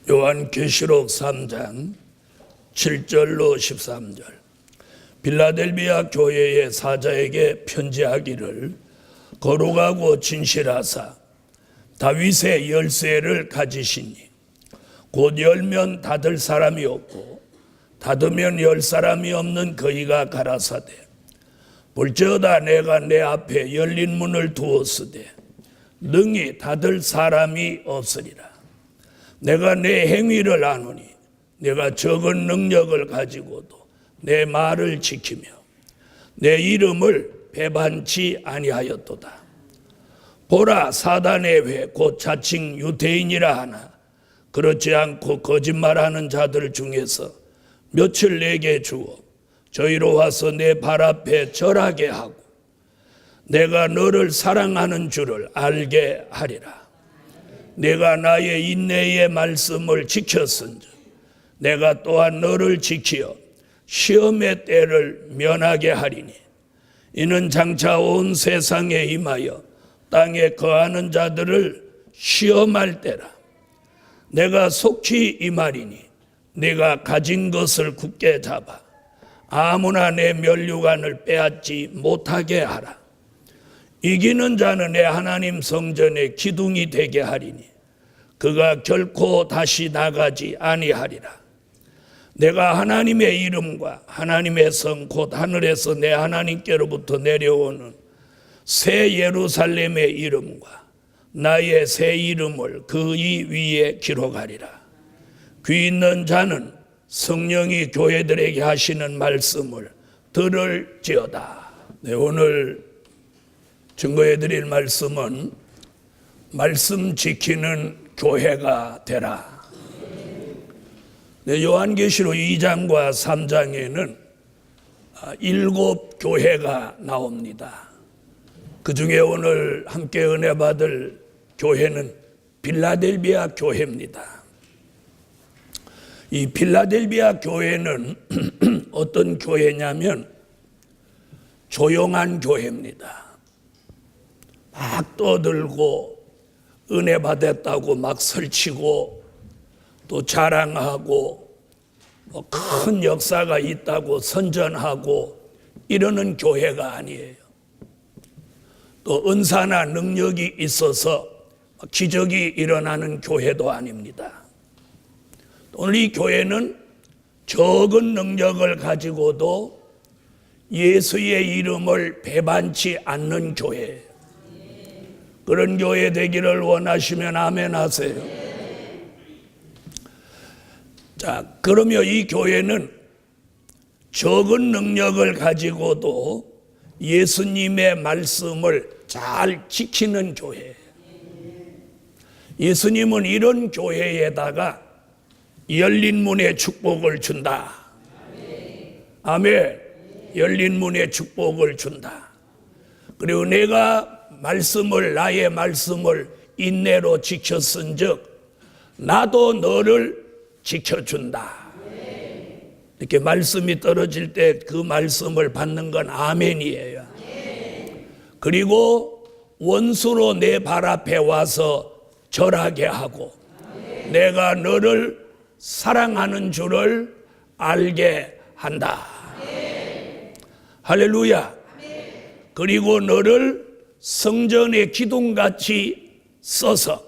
요한계시록 3장 7절로 13절. 빌라델비아 교회의 사자에게 편지하기를 거룩하고 진실하사 다윗의 열쇠를 가지시니 곧 열면 닫을 사람이 없고 닫으면 열 사람이 없는 그이가 가라사대 볼지어다 내가 내 앞에 열린 문을 두었으되 능히 닫을 사람이 없으리라. 내가 내 행위를 아노니 내가 적은 능력을 가지고도 내 말을 지키며 내 이름을 배반치 아니하였도다. 보라, 사단의 회 곧 자칭 유대인이라 하나 그렇지 않고 거짓말하는 자들 중에서 며칠 내게 주어 저희로 와서 내 발 앞에 절하게 하고 내가 너를 사랑하는 줄을 알게 하리라. 내가 나의 인내의 말씀을 지켰은즉 내가 또한 너를 지키어 시험의 때를 면하게 하리니 이는 장차 온 세상에 임하여 땅에 거하는 자들을 시험할 때라. 내가 속히 이 말이니 네가 가진 것을 굳게 잡아 아무나 내 면류관을 빼앗지 못하게 하라. 이기는 자는 내 하나님 성전의 기둥이 되게 하리니 그가 결코 다시 나가지 아니하리라. 내가 하나님의 이름과 하나님의 성 곧 하늘에서 내 하나님께로부터 내려오는 새 예루살렘의 이름과 나의 새 이름을 그의 위에 기록하리라. 귀 있는 자는 성령이 교회들에게 하시는 말씀을 들을지어다. 네, 오늘 증거해 드릴 말씀은 말씀 지키는 교회가 되라. 네, 요한계시록 2장과 3장에는 7 교회가 나옵니다. 그 중에 오늘 함께 은혜 받을 교회는 빌라델비아 교회입니다. 이 빌라델비아 교회는 어떤 교회냐면 조용한 교회입니다. 막 떠들고 은혜 받았다고 막 설치고 또 자랑하고 큰 역사가 있다고 선전하고 이러는 교회가 아니에요. 또 은사나 능력이 있어서 기적이 일어나는 교회도 아닙니다. 오늘 이 교회는 적은 능력을 가지고도 예수의 이름을 배반치 않는 교회예요. 그런 교회 되기를 원하시면 아멘 하세요. 자, 그러면 이 교회는 적은 능력을 가지고도 예수님의 말씀을 잘 지키는 교회예요. 예수님은 이런 교회에다가 열린 문의 축복을 준다. 아멘. 열린 문의 축복을 준다. 그리고 내가 나의 말씀을 인내로 지켰은즉 나도 너를 지켜준다. 이렇게 말씀이 떨어질 때 그 말씀을 받는 건 아멘이에요. 그리고 원수로 내 발 앞에 와서 절하게 하고 내가 너를 사랑하는 줄을 알게 한다. 할렐루야. 그리고 너를 성전의 기둥같이 써서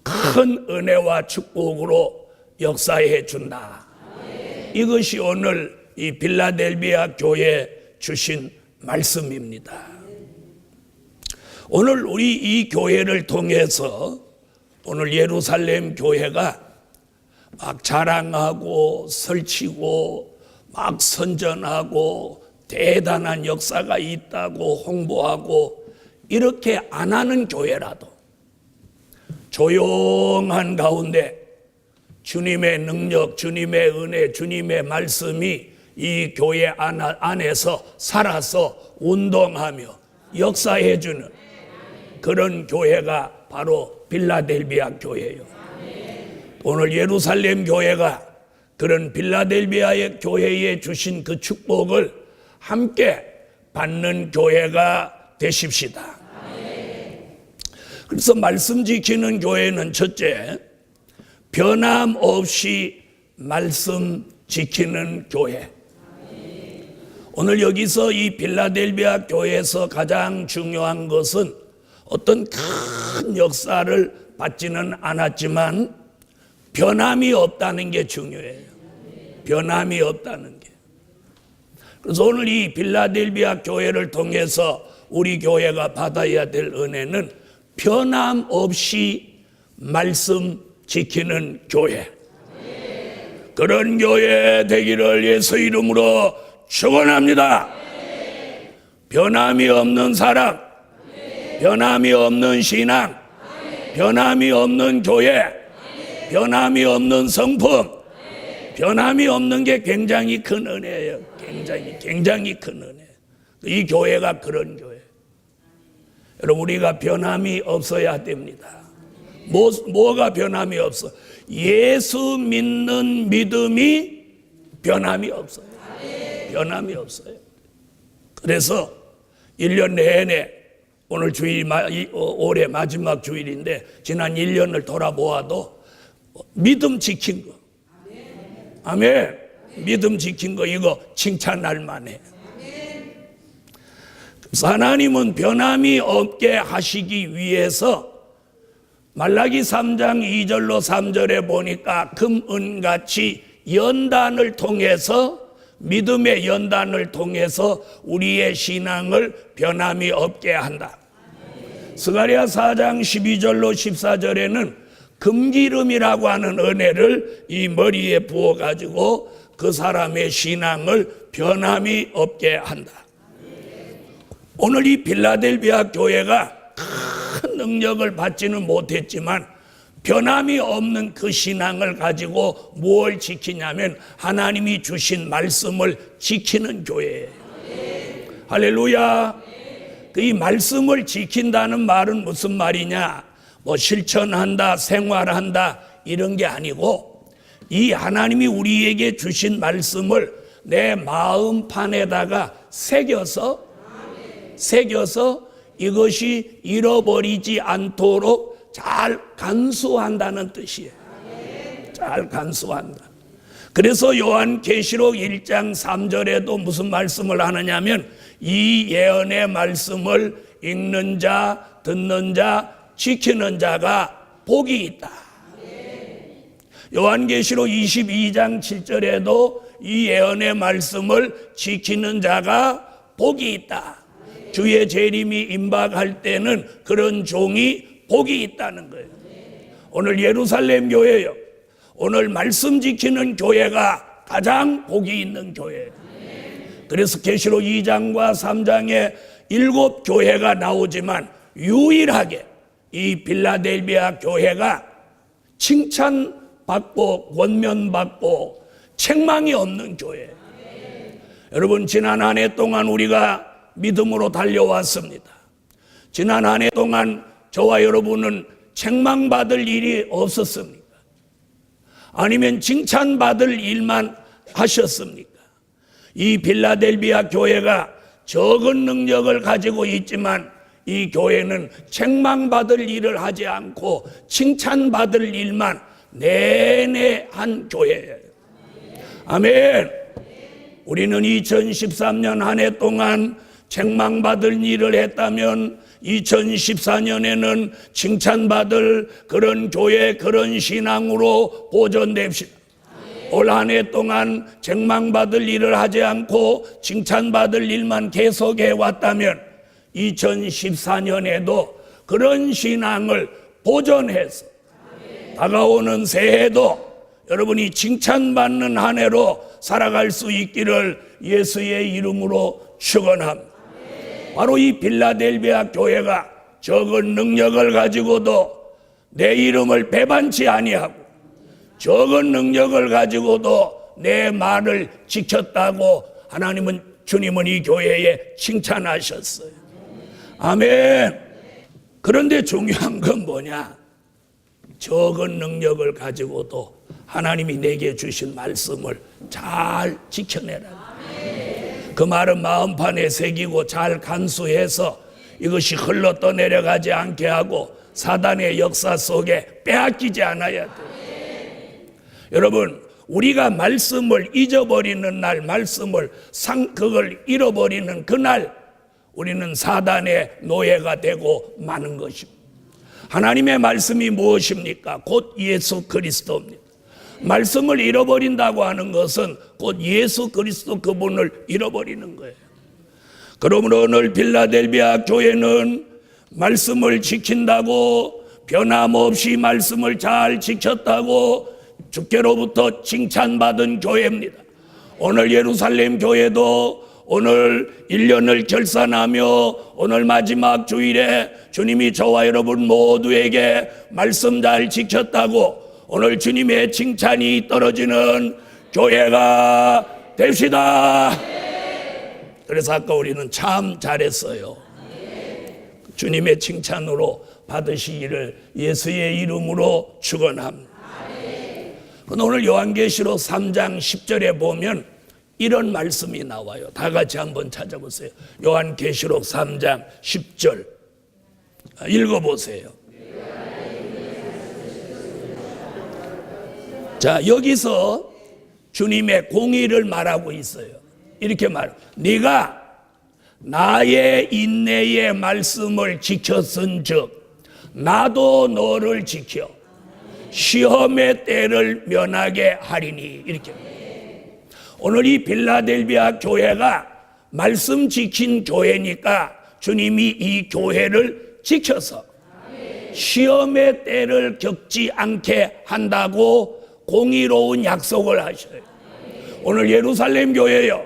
큰 은혜와 축복으로 역사해 준다. 이것이 오늘 이 빌라델비아 교회에 주신 말씀입니다. 오늘 우리 이 교회를 통해서 오늘 예루살렘 교회가 막 자랑하고 설치고 막 선전하고 대단한 역사가 있다고 홍보하고 이렇게 안 하는 교회라도 조용한 가운데 주님의 능력, 주님의 은혜, 주님의 말씀이 이 교회 안에서 살아서 운동하며 역사해주는 그런 교회가 바로 빌라델비아 교회예요. 오늘 예루살렘 교회가 그런 빌라델비아의 교회에 주신 그 축복을 함께 받는 교회가 되십시다. 그래서 말씀 지키는 교회는 첫째, 변함없이 말씀 지키는 교회. 오늘 여기서 이 빌라델비아 교회에서 가장 중요한 것은 어떤 큰 역사를 받지는 않았지만 변함이 없다는 게 중요해요. 변함이 없다는 게. 그래서 오늘 이 빌라델비아 교회를 통해서 우리 교회가 받아야 될 은혜는 변함없이 말씀 지키는 교회. 그런 교회 되기를 예수 이름으로 축원합니다. 변함이 없는 사랑, 변함이 없는 신앙, 변함이 없는 교회, 변함이 없는 성품, 변함이 없는 게 굉장히 큰 은혜예요. 굉장히 큰 은혜. 이 교회가 그런 교회. 여러분, 우리가 변함이 없어야 됩니다. 뭐가 변함이 없어? 예수 믿는 믿음이 변함이 없어요. 변함이 없어요. 그래서 1년 내내, 오늘 주일, 올해 마지막 주일인데 지난 1년을 돌아보아도 믿음 지킨 거, 아멘. 믿음 지킨 거, 이거 칭찬할 만해. 하나님은 변함이 없게 하시기 위해서 말라기 3장 2절로 3절에 보니까 금은같이 연단을 통해서, 믿음의 연단을 통해서 우리의 신앙을 변함이 없게 한다. 스가랴 4장 12절로 14절에는 금기름이라고 하는 은혜를 이 머리에 부어가지고 그 사람의 신앙을 변함이 없게 한다. 오늘 이 빌라델비아 교회가 큰 능력을 받지는 못했지만 변함이 없는 그 신앙을 가지고 뭘 지키냐면 하나님이 주신 말씀을 지키는 교회예요. 할렐루야. 이 말씀을 지킨다는 말은 무슨 말이냐? 뭐 실천한다, 생활한다 이런 게 아니고, 이 하나님이 우리에게 주신 말씀을 내 마음판에다가 새겨서 이것이 잃어버리지 않도록 잘 간수한다는 뜻이에요. 잘 간수한다. 그래서 요한계시록 1장 3절에도 무슨 말씀을 하느냐면 이 예언의 말씀을 읽는 자, 듣는 자, 지키는 자가 복이 있다. 요한계시록 22장 7절에도 이 예언의 말씀을 지키는 자가 복이 있다. 주의 재림이 임박할 때는 그런 종이 복이 있다는 거예요. 오늘 예루살렘 교회요, 오늘 말씀 지키는 교회가 가장 복이 있는 교회예요. 그래서 계시록 2장과 3장에 7교회가 나오지만 유일하게 이 빌라델비아 교회가 칭찬받고 권면받고 책망이 없는 교회예요. 여러분, 지난 한 해 동안 우리가 믿음으로 달려왔습니다. 지난 한 해 동안 저와 여러분은 책망받을 일이 없었습니까? 아니면 칭찬받을 일만 하셨습니까? 이 빌라델비아 교회가 적은 능력을 가지고 있지만 이 교회는 책망받을 일을 하지 않고 칭찬받을 일만 내내 한 교회예요. 아멘. 우리는 2013년 한 해 동안 책망받을 일을 했다면 2014년에는 칭찬받을 그런 교회, 그런 신앙으로 보존됩시다. 올 한 해 동안 책망받을 일을 하지 않고 칭찬받을 일만 계속해 왔다면 2014년에도 그런 신앙을 보존해서 다가오는 새해도 여러분이 칭찬받는 한 해로 살아갈 수 있기를 예수의 이름으로 축원합니다. 바로 이 빌라델비아 교회가 적은 능력을 가지고도 내 이름을 배반치 아니하고 적은 능력을 가지고도 내 말을 지켰다고 주님은 이 교회에 칭찬하셨어요. 아멘. 그런데 중요한 건 뭐냐? 적은 능력을 가지고도 하나님이 내게 주신 말씀을 잘 지켜내라. 그 말은 마음판에 새기고 잘 간수해서 이것이 흘러 떠내려가지 않게 하고 사단의 역사 속에 빼앗기지 않아야 돼. 여러분, 우리가 말씀을 잊어버리는 날, 말씀을 그걸 잃어버리는 그날 우리는 사단의 노예가 되고 마는 것입니다. 하나님의 말씀이 무엇입니까? 곧 예수 그리스도입니다. 말씀을 잃어버린다고 하는 것은 곧 예수 그리스도 그분을 잃어버리는 거예요. 그러므로 오늘 빌라델비아 교회는 말씀을 지킨다고, 변함없이 말씀을 잘 지켰다고 주께로부터 칭찬받은 교회입니다. 오늘 예루살렘 교회도 오늘 1년을 결산하며 오늘 마지막 주일에 주님이 저와 여러분 모두에게 말씀 잘 지켰다고 오늘 주님의 칭찬이 떨어지는 교회가 됩시다. 그래서 아까 우리는 참 잘했어요. 주님의 칭찬으로 받으시기를 예수의 이름으로 축원합니다. 오늘 요한계시록 3장 10절에 보면 이런 말씀이 나와요. 다 같이 한번 찾아보세요. 요한계시록 3장 10절 읽어보세요. 자, 여기서 주님의 공의를 말하고 있어요. 이렇게 말해요. 네가 나의 인내의 말씀을 지켰은즉 나도 너를 지켜 시험의 때를 면하게 하리니. 이렇게. 오늘 이 빌라델비아 교회가 말씀 지킨 교회니까 주님이 이 교회를 지켜서 시험의 때를 겪지 않게 한다고 공의로운 약속을 하셔요. 오늘 예루살렘 교회요,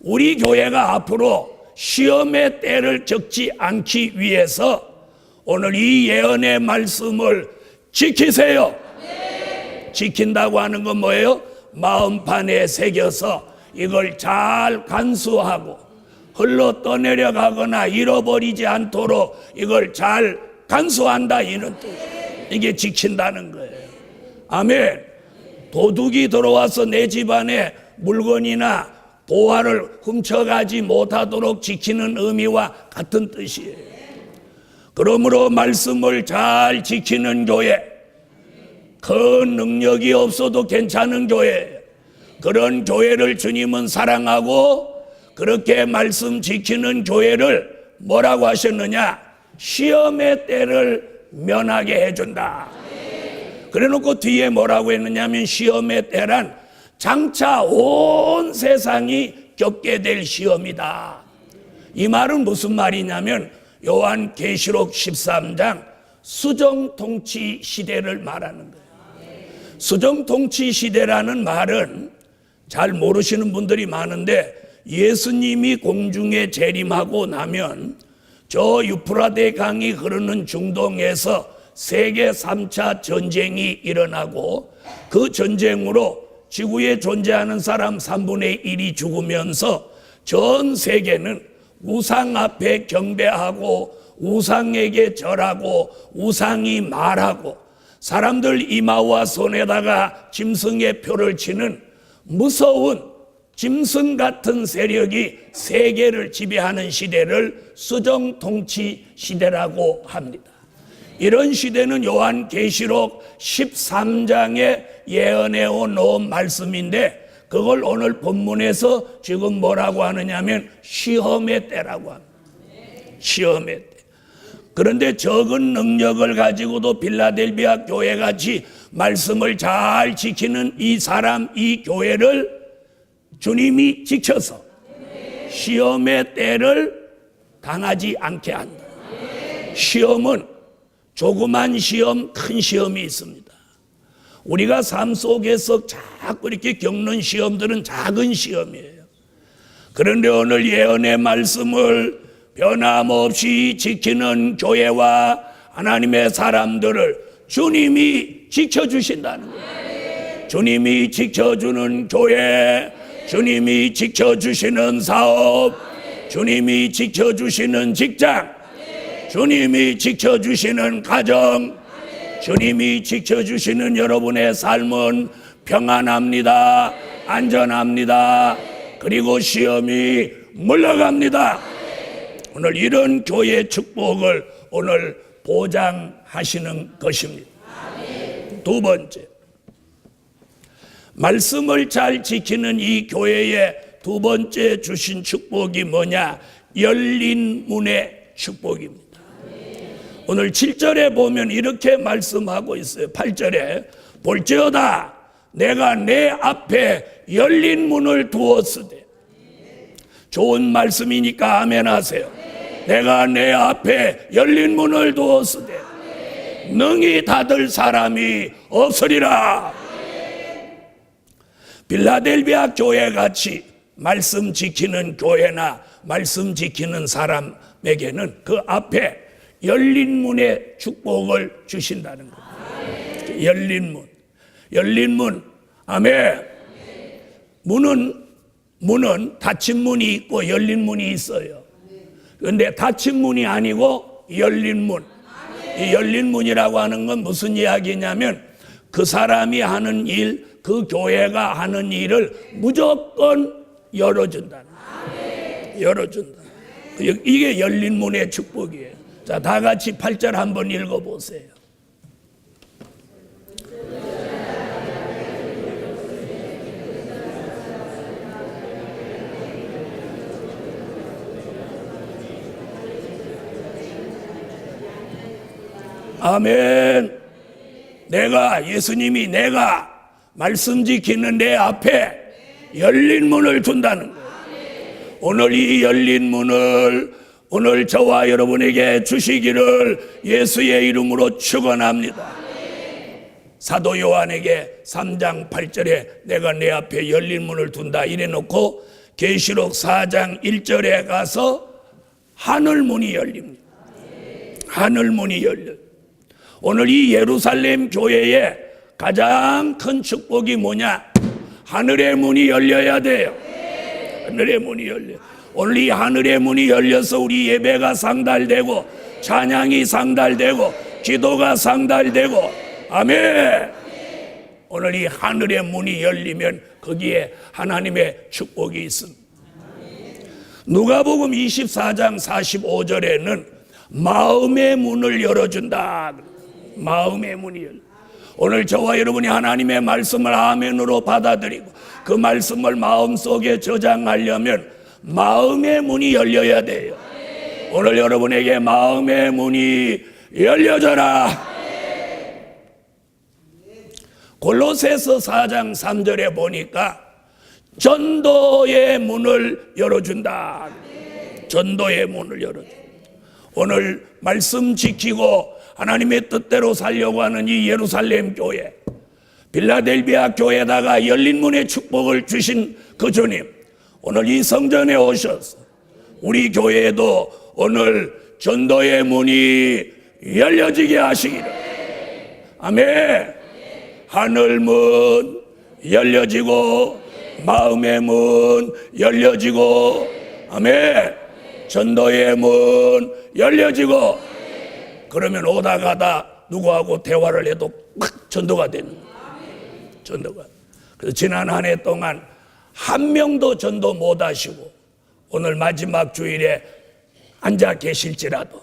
우리 교회가 앞으로 시험의 때를 겪지 않기 위해서 오늘 이 예언의 말씀을 지키세요. 지킨다고 하는 건 뭐예요? 마음판에 새겨서 이걸 잘 간수하고 흘러 떠내려 가거나 잃어버리지 않도록 이걸 잘 간수한다, 이런 뜻. 이게 지킨다는 거예요. 아멘. 도둑이 들어와서 내 집안에 물건이나 보화를 훔쳐가지 못하도록 지키는 의미와 같은 뜻이에요. 그러므로 말씀을 잘 지키는 교회, 큰 능력이 없어도 괜찮은 교회, 그런 교회를 주님은 사랑하고 그렇게 말씀 지키는 교회를 뭐라고 하셨느냐? 시험의 때를 면하게 해준다. 그래놓고 뒤에 뭐라고 했느냐면 시험의 때란 장차 온 세상이 겪게 될 시험이다. 이 말은 무슨 말이냐면 요한계시록 13장 수정통치 시대를 말하는 거예요. 수정통치 시대라는 말은 잘 모르시는 분들이 많은데 예수님이 공중에 재림하고 나면 저 유프라데 강이 흐르는 중동에서 세계 3차 전쟁이 일어나고 그 전쟁으로 지구에 존재하는 사람 3분의 1이 죽으면서 전 세계는 우상 앞에 경배하고 우상에게 절하고 우상이 말하고 사람들 이마와 손에다가 짐승의 표를 치는 무서운 짐승 같은 세력이 세계를 지배하는 시대를 수정통치 시대라고 합니다. 이런 시대는 요한계시록 13장에 예언해 온 말씀인데 그걸 오늘 본문에서 지금 뭐라고 하느냐면 시험의 때라고 합니다. 시험의 때. 그런데 적은 능력을 가지고도 빌라델비아 교회같이 말씀을 잘 지키는 이 사람, 이 교회를 주님이 지켜서 시험의 때를 당하지 않게 한다. 시험은 조그만 시험, 큰 시험이 있습니다. 우리가 삶 속에서 자꾸 이렇게 겪는 시험들은 작은 시험이에요. 그런데 오늘 예언의 말씀을 변함없이 지키는 교회와 하나님의 사람들을 주님이 지켜주신다는 거예요. 주님이 지켜주는 교회, 주님이 지켜주시는 사업, 주님이 지켜주시는 직장, 주님이 지켜주시는 가정, 주님이 지켜주시는 여러분의 삶은 평안합니다. 안전합니다. 그리고 시험이 물러갑니다. 오늘 이런 교회의 축복을 오늘 보장하시는 것입니다. 두 번째, 말씀을 잘 지키는 이 교회의 두 번째 주신 축복이 뭐냐? 열린 문의 축복입니다. 오늘 7절에 보면 이렇게 말씀하고 있어요. 8절에 볼지어다 내가 내 앞에 열린 문을 두었으되. 좋은 말씀이니까 아멘 하세요. 내가 내 앞에 열린 문을 두었으되 능히 닫을 사람이 없으리라. 빌라델비아 교회 같이 말씀 지키는 교회나 말씀 지키는 사람에게는 그 앞에 열린 문의 축복을 주신다는 겁니다. 열린 문. 열린 문. 아멘. 문은 닫힌 문이 있고 열린 문이 있어요. 그런데 닫힌 문이 아니고 열린 문. 이 열린 문이라고 하는 건 무슨 이야기냐면 그 사람이 하는 일, 그 교회가 하는 일을 무조건 열어준다는 거예요. 열어준다. 이게 열린 문의 축복이에요. 자, 다 같이 8절 한번 읽어보세요. 아멘. 예수님이 내가 말씀 지키는 내 앞에 열린 문을 둔다는 거예요. 오늘 이 열린 문을 오늘 저와 여러분에게 주시기를 예수의 이름으로 축원합니다. 사도 요한에게 3장 8절에 내가 내 앞에 열린 문을 둔다 이래 놓고 계시록 4장 1절에 가서 하늘 문이 열립니다. 하늘 문이 열려. 오늘 이 예루살렘 교회의 가장 큰 축복이 뭐냐? 하늘의 문이 열려야 돼요. 하늘의 문이 열려. 오늘 이 하늘의 문이 열려서 우리 예배가 상달되고 찬양이 상달되고 기도가 상달되고 아멘. 오늘 이 하늘의 문이 열리면 거기에 하나님의 축복이 있습니다. 누가복음 24장 45절에는 마음의 문을 열어준다. 마음의 문이 열려. 오늘 저와 여러분이 하나님의 말씀을 아멘으로 받아들이고 그 말씀을 마음속에 저장하려면 마음의 문이 열려야 돼요. 오늘 여러분에게 마음의 문이 열려져라. 골로새서 4장 3절에 보니까 전도의 문을 열어준다. 전도의 문을 열어준다. 오늘 말씀 지키고 하나님의 뜻대로 살려고 하는 이 예루살렘 교회, 빌라델비아 교회에다가 열린 문의 축복을 주신 그 주님, 오늘 이 성전에 오셔서 우리 교회에도 오늘 전도의 문이 열려지게 하시기를. 아멘. 하늘문 열려지고 마음의 문 열려지고 아멘. 전도의 문 열려지고 그러면 오다 가다 누구하고 대화를 해도 막 전도가 되는 거예요. 전도가. 그래서 지난 한 해 동안 한 명도 전도 못 하시고 오늘 마지막 주일에 앉아 계실지라도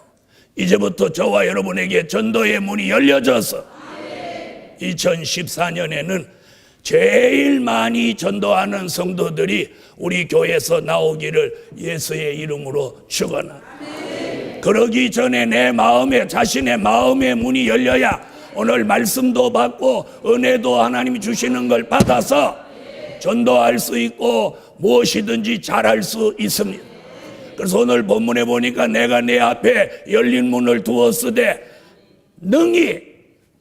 이제부터 저와 여러분에게 전도의 문이 열려져서 2014년에는 제일 많이 전도하는 성도들이 우리 교회에서 나오기를 예수의 이름으로 축원합니다. 그러기 전에 내 마음에 자신의 마음의 문이 열려야 오늘 말씀도 받고 은혜도 하나님이 주시는 걸 받아서 전도할 수 있고 무엇이든지 잘할 수 있습니다. 그래서 오늘 본문에 보니까 내가 내 앞에 열린 문을 두었으되 능히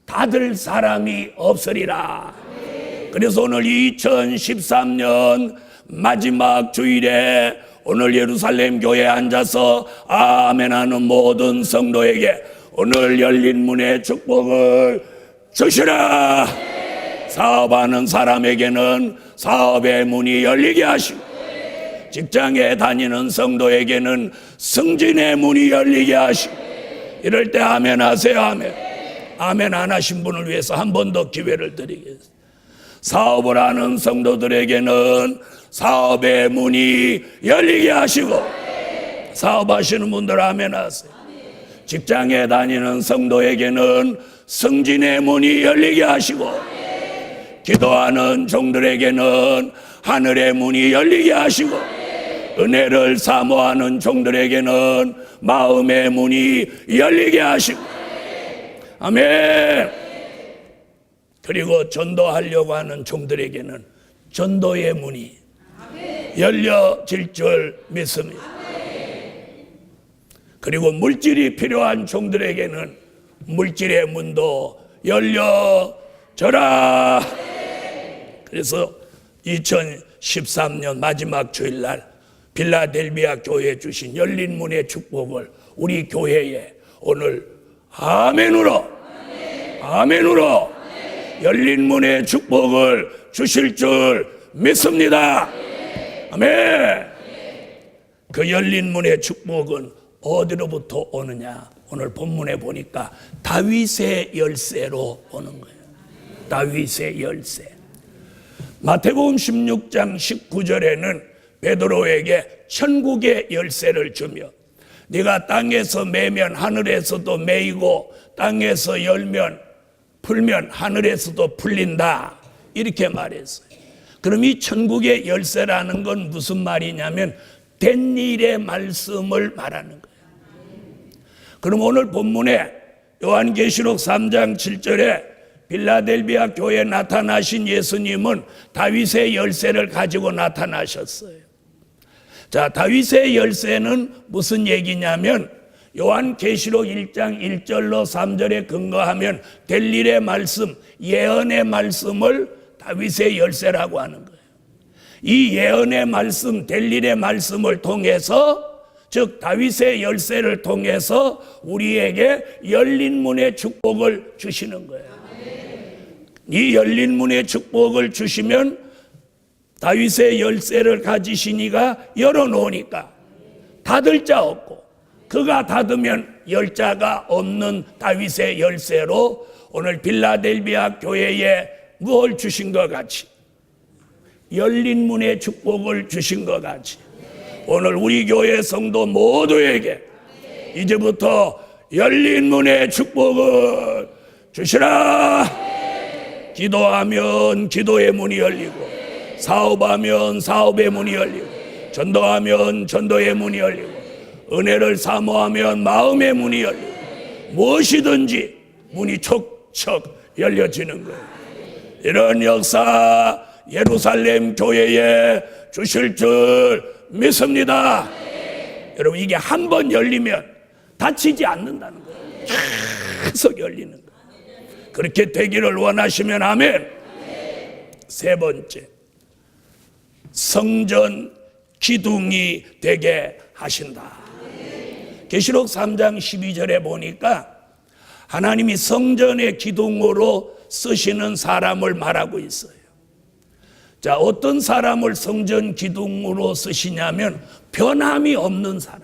닫을 사람이 없으리라. 그래서 오늘 2013년 마지막 주일에 오늘 예루살렘 교회에 앉아서 아멘하는 모든 성도에게 오늘 열린 문의 축복을 주시라. 사업하는 사람에게는 사업의 문이 열리게 하시고 직장에 다니는 성도에게는 승진의 문이 열리게 하시고 이럴 때 아멘 하세요. 아멘. 아멘 안 하신 분을 위해서 한 번 더 기회를 드리겠습니다. 사업을 하는 성도들에게는 사업의 문이 열리게 하시고 사업하시는 분들 아멘 하세요. 직장에 다니는 성도에게는 승진의 문이 열리게 하시고 기도하는 종들에게는 하늘의 문이 열리게 하시고, 은혜를 사모하는 종들에게는 마음의 문이 열리게 하시고, 아멘. 그리고 전도하려고 하는 종들에게는 전도의 문이 열려질 줄 믿습니다. 그리고 물질이 필요한 종들에게는 물질의 문도 열려져라. 그래서 2013년 마지막 주일날 빌라델비아 교회에 주신 열린 문의 축복을 우리 교회에 오늘 아멘으로 열린 문의 축복을 주실 줄 믿습니다. 아멘. 그 열린 문의 축복은 어디로부터 오느냐? 오늘 본문에 보니까 다윗의 열쇠로 오는 거예요. 다윗의 열쇠. 마태복음 16장 19절에는 베드로에게 천국의 열쇠를 주며 네가 땅에서 매면 하늘에서도 매이고 땅에서 열면 풀면 하늘에서도 풀린다, 이렇게 말했어요. 그럼 이 천국의 열쇠라는 건 무슨 말이냐면 된 일의 말씀을 말하는 거예요. 그럼 오늘 본문에 요한계시록 3장 7절에 빌라델비아 교회에 나타나신 예수님은 다윗의 열쇠를 가지고 나타나셨어요. 자, 다윗의 열쇠는 무슨 얘기냐면 요한계시록 1장 1절로 3절에 근거하면 될 일의 말씀, 예언의 말씀을 다윗의 열쇠라고 하는 거예요. 이 예언의 말씀, 될 일의 말씀을 통해서, 즉 다윗의 열쇠를 통해서 우리에게 열린 문의 축복을 주시는 거예요. 이 열린 문의 축복을 주시면 다윗의 열쇠를 가지신 이가 열어놓으니까 닫을 자 없고, 그가 닫으면 열 자가 없는 다윗의 열쇠로 오늘 빌라델비아 교회에 무엇을 주신 것 같이, 열린 문의 축복을 주신 것 같이, 오늘 우리 교회 성도 모두에게 이제부터 열린 문의 축복을 주시라. 기도하면 기도의 문이 열리고, 사업하면 사업의 문이 열리고, 전도하면 전도의 문이 열리고, 은혜를 사모하면 마음의 문이 열리고, 무엇이든지 문이 척척 열려지는 거예요. 이런 역사 예루살렘 교회에 주실 줄 믿습니다. 여러분, 이게 한 번 열리면 닫히지 않는다는 거예요. 계속 열리는 거예요. 그렇게 되기를 원하시면 아멘. 세 번째, 성전 기둥이 되게 하신다. 계시록 3장 12절에 보니까 하나님이 성전의 기둥으로 쓰시는 사람을 말하고 있어요. 자, 어떤 사람을 성전 기둥으로 쓰시냐면 변함이 없는 사람.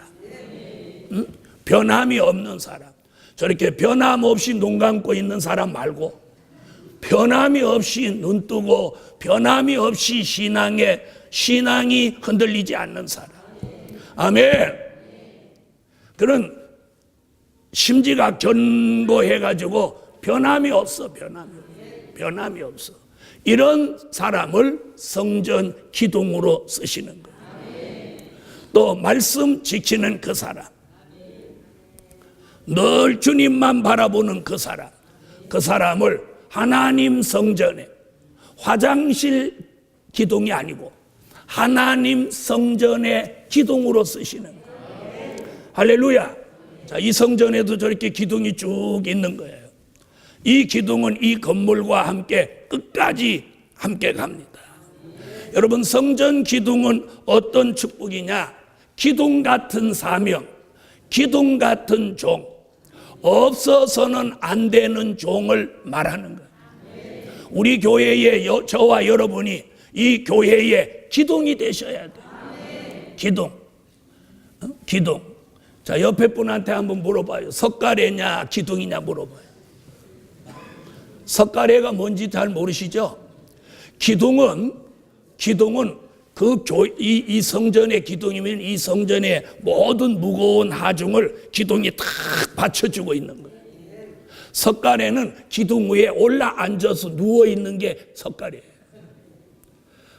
변함이 없는 사람. 저렇게 변함없이 눈 감고 있는 사람 말고, 변함이 없이 눈 뜨고 변함이 없이 신앙이 흔들리지 않는 사람. 아멘. 그런 심지가 견고해가지고 변함이 없어. 변함이 없어. 이런 사람을 성전 기둥으로 쓰시는 거예요. 또 말씀 지키는 그 사람, 늘 주님만 바라보는 그 사람을 하나님 성전에, 화장실 기둥이 아니고 하나님 성전의 기둥으로 쓰시는 거예요. 할렐루야. 자, 이 성전에도 저렇게 기둥이 쭉 있는 거예요. 이 기둥은 이 건물과 함께 끝까지 함께 갑니다. 여러분, 성전 기둥은 어떤 축복이냐? 기둥 같은 사명, 기둥 같은 종, 없어서는 안 되는 종을 말하는 거예요. 우리 교회에 저와 여러분이 이 교회의 기둥이 되셔야 돼요. 기둥. 기둥. 자, 옆에 분한테 한번 물어봐요. 석가래냐 기둥이냐 물어봐요. 석가래가 뭔지 잘 모르시죠? 기둥은 이 성전의 기둥이면 이 성전의 모든 무거운 하중을 기둥이 탁 받쳐주고 있는 거예요. 석가래는 기둥 위에 올라 앉아서 누워있는 게 석가래예요.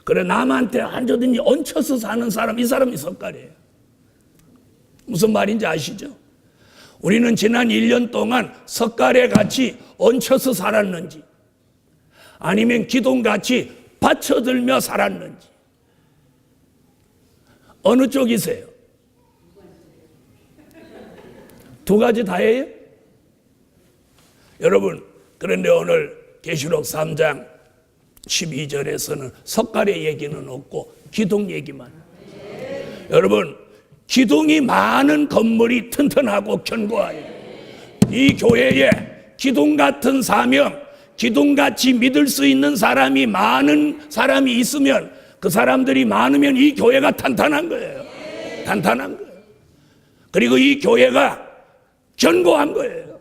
그래, 남한테 앉아든지 얹혀서 사는 사람, 이 사람이 석가래예요. 무슨 말인지 아시죠? 우리는 지난 1년 동안 석가래 같이 얹혀서 살았는지 아니면 기둥같이 받쳐들며 살았는지 어느 쪽이세요? 두 가지 다예요? 여러분, 그런데 오늘 계시록 3장 12절에서는 석가래 얘기는 없고 기둥 얘기만. 여러분, 기둥이 많은 건물이 튼튼하고 견고해요. 이 교회에 기둥 같은 사명, 기둥같이 믿을 수 있는 사람이 많은 사람이 있으면, 그 사람들이 많으면 이 교회가 탄탄한 거예요. 탄탄한 거예요. 그리고 이 교회가 견고한 거예요.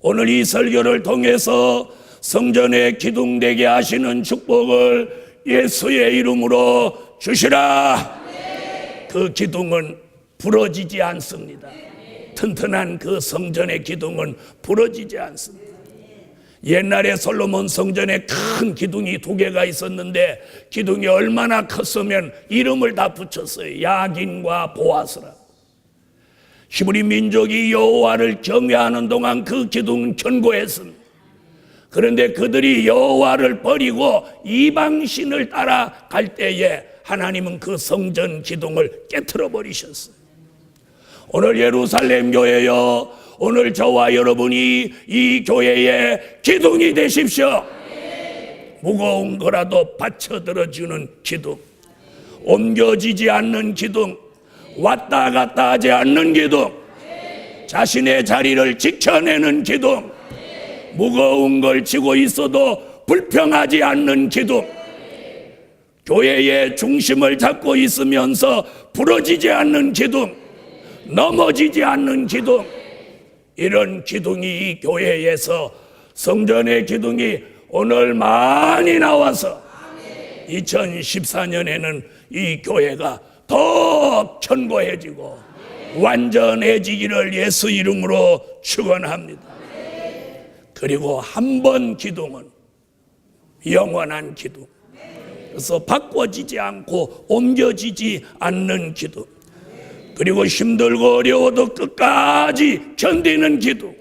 오늘 이 설교를 통해서 성전에 기둥되게 하시는 축복을 예수의 이름으로 주시라. 그 기둥은 부러지지 않습니다. 튼튼한 그 성전의 기둥은 부러지지 않습니다. 옛날에 솔로몬 성전에 큰 기둥이 2개가 있었는데 기둥이 얼마나 컸으면 이름을 다 붙였어요. 야긴과 보아스라. 히브리 민족이 여호와를 경외하는 동안 그 기둥은 견고했습니다. 그런데 그들이 여호와를 버리고 이방신을 따라갈 때에 하나님은 그 성전 기둥을 깨트려 버리셨어요. 오늘 예루살렘 교회여, 오늘 저와 여러분이 이 교회의 기둥이 되십시오. 무거운 거라도 받쳐들어주는 기둥, 옮겨지지 않는 기둥, 왔다 갔다 하지 않는 기둥, 자신의 자리를 지켜내는 기둥, 무거운 걸 지고 있어도 불평하지 않는 기둥, 교회의 중심을 잡고 있으면서 부러지지 않는 기둥, 넘어지지 않는 기둥, 이런 기둥이 이 교회에서, 성전의 기둥이 오늘 많이 나와서 2014년에는 이 교회가 더 견고해지고 완전해지기를 예수 이름으로 축원합니다. 그리고 한 번 기둥은 영원한 기둥, 그래서 바꿔지지 않고 옮겨지지 않는 기둥, 그리고 힘들고 어려워도 끝까지 견디는 기둥.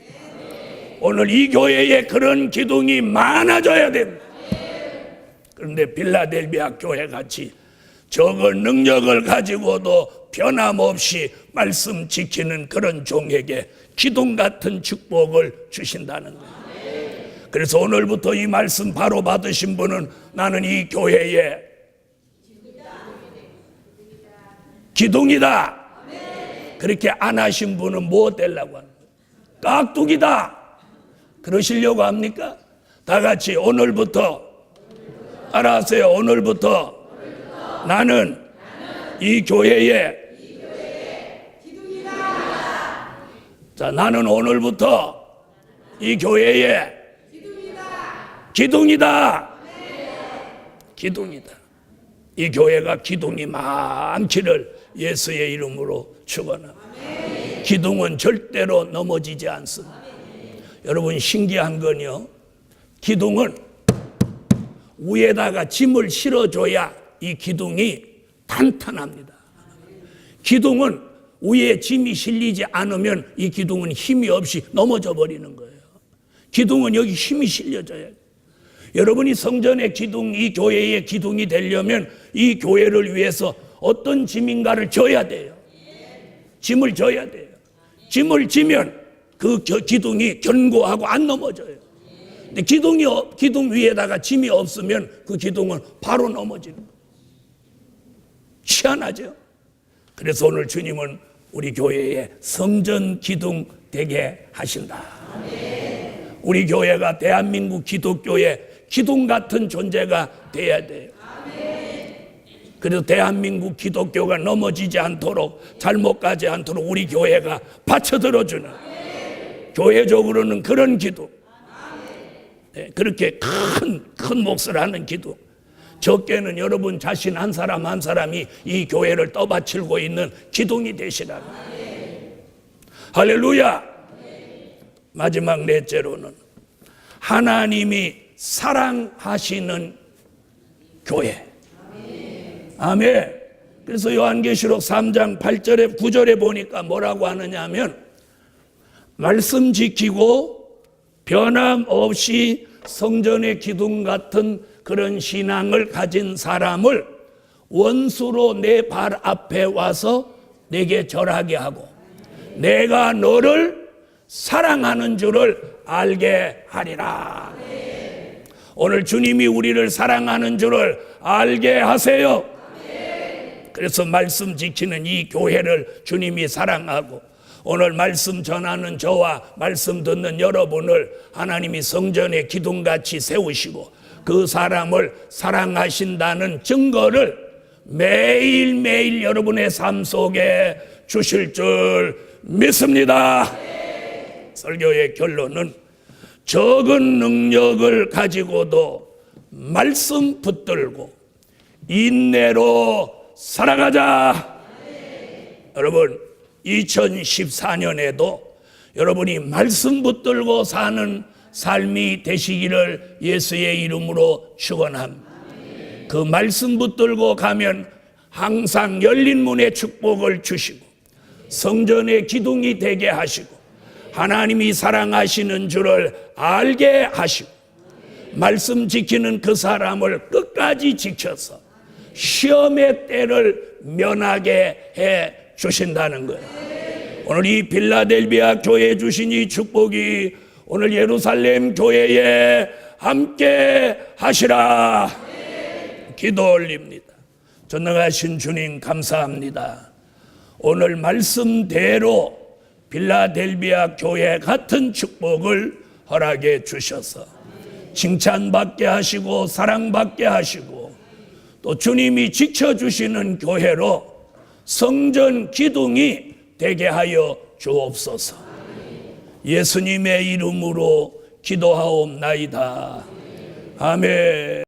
오늘 이 교회에 그런 기둥이 많아져야 됩니다. 그런데 빌라델비아 교회 같이 적은 능력을 가지고도 변함없이 말씀 지키는 그런 종에게 기둥 같은 축복을 주신다는 거예요. 그래서 오늘부터 이 말씀 바로 받으신 분은 나는 이 교회에 기둥이다. 그렇게 안 하신 분은 뭐 되려고 합니까? 깍두기다. 그러시려고 합니까? 다 같이 오늘부터 따라하세요. 오늘부터 나는 이 교회의 기둥이다. 자, 나는 오늘부터 이 교회의 기둥이다. 기둥이다. 이 교회가 기둥이 많기를 예수의 이름으로 축원합니다. 기둥은 절대로 넘어지지 않습니다. 여러분, 신기한 건요, 기둥은 위에다가 짐을 실어줘야 이 기둥이 탄탄합니다. 기둥은 위에 짐이 실리지 않으면 이 기둥은 힘이 없이 넘어져 버리는 거예요. 기둥은 여기 힘이 실려져야 돼요. 여러분이 성전의 기둥, 이 교회의 기둥이 되려면 이 교회를 위해서 어떤 짐인가를 져야 돼요. 짐을 져야 돼요. 짐을 지면 그 기둥이 견고하고 안 넘어져요. 근데 기둥 위에다가 짐이 없으면 그 기둥은 바로 넘어지는 거예요. 희한하죠? 그래서 오늘 주님은 우리 교회에 성전 기둥 되게 하신다. 우리 교회가 대한민국 기독교의 기둥 같은 존재가 돼야 돼요. 그래서 대한민국 기독교가 넘어지지 않도록, 잘못 가지 않도록 우리 교회가 받쳐들어주는, 교회적으로는 그런 기둥, 네, 그렇게 큰 몫을 하는 기둥, 적게는 여러분 자신 한 사람 한 사람이 이 교회를 떠받치고 있는 기둥이 되시라는. 할렐루야. 마지막 넷째로는 하나님이 사랑하시는 교회. 아멘. 그래서 요한계시록 3장 8절에 9절에 보니까 뭐라고 하느냐 하면 말씀 지키고 변함없이 성전의 기둥 같은 그런 신앙을 가진 사람을 원수로 내 발 앞에 와서 내게 절하게 하고 내가 너를 사랑하는 줄을 알게 하리라. 오늘 주님이 우리를 사랑하는 줄을 알게 하세요. 그래서 말씀 지키는 이 교회를 주님이 사랑하고 오늘 말씀 전하는 저와 말씀 듣는 여러분을 하나님이 성전의 기둥같이 세우시고 그 사람을 사랑하신다는 증거를 매일매일 여러분의 삶 속에 주실 줄 믿습니다. 설교의 결론은 적은 능력을 가지고도 말씀 붙들고 인내로 살아가자. 여러분 2014년에도 여러분이 말씀 붙들고 사는 삶이 되시기를 예수의 이름으로 축원합니다. 그 말씀 붙들고 가면 항상 열린 문의 축복을 주시고 성전의 기둥이 되게 하시고 하나님이 사랑하시는 줄을 알게 하시고 말씀 지키는 그 사람을 끝까지 지켜서 시험의 때를 면하게 해 주신다는 거예요. 오늘 이 빌라델비아 교회에 주신 이 축복이 오늘 예루살렘 교회에 함께 하시라. 기도 올립니다. 전능하신 주님 감사합니다. 오늘 말씀대로 빌라델비아 교회 같은 축복을 허락해 주셔서 칭찬받게 하시고 사랑받게 하시고 또 주님이 지켜주시는 교회로 성전 기둥이 되게 하여 주옵소서. 예수님의 이름으로 기도하옵나이다. 아멘.